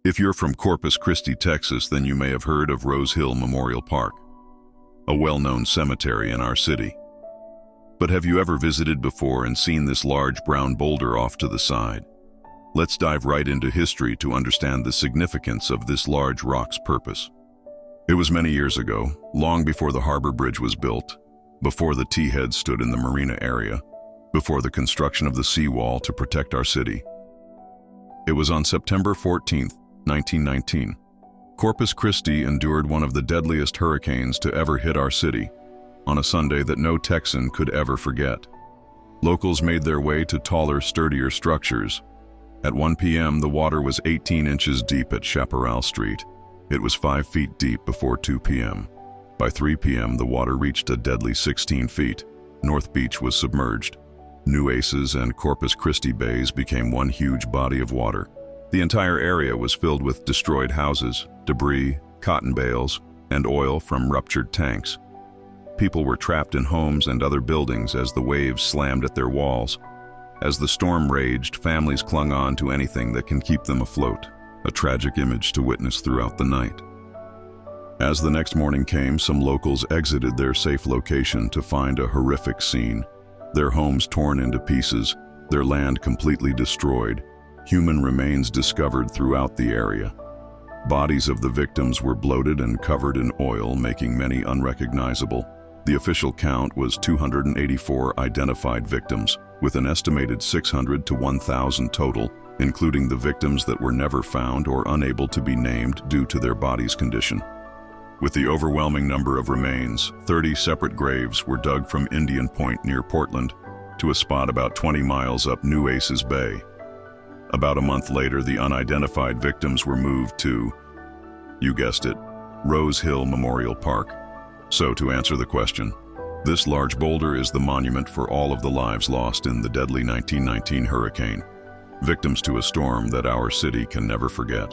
If you're from Corpus Christi, Texas, then you may have heard of Rose Hill Memorial Park, a well-known cemetery in our city. But have you ever visited before and seen this large brown boulder off to the side? Let's dive right into history to understand the significance of this large rock's purpose. It was many years ago, long before the harbor bridge was built, before the T-head stood in the marina area, before the construction of the seawall to protect our city. It was on September 14th, 1919. Corpus Christi endured one of the deadliest hurricanes to ever hit our city, on a Sunday that no Texan could ever forget. Locals made their way to taller, sturdier structures. At 1 p.m., the water was 18 inches deep at Chaparral Street. It was 5 feet deep before 2 p.m. By 3 p.m., the water reached a deadly 16 feet. North Beach was submerged. Nueces and Corpus Christi bays became one huge body of water. The entire area was filled with destroyed houses, debris, cotton bales, and oil from ruptured tanks. People were trapped in homes and other buildings as the waves slammed at their walls. As the storm raged, families clung on to anything that can keep them afloat, a tragic image to witness throughout the night. As the next morning came, some locals exited their safe location to find a horrific scene. Their homes torn into pieces, their land completely destroyed, human remains discovered throughout the area. Bodies of the victims were bloated and covered in oil, making many unrecognizable. The official count was 284 identified victims, with an estimated 600 to 1,000 total, including the victims that were never found or unable to be named due to their body's condition. With the overwhelming number of remains, 30 separate graves were dug from Indian Point near Portland to a spot about 20 miles up Nueces Bay. About a month later, the unidentified victims were moved to, you guessed it, Rose Hill Memorial Park. So to answer the question, this large boulder is the monument for all of the lives lost in the deadly 1919 hurricane, victims to a storm that our city can never forget.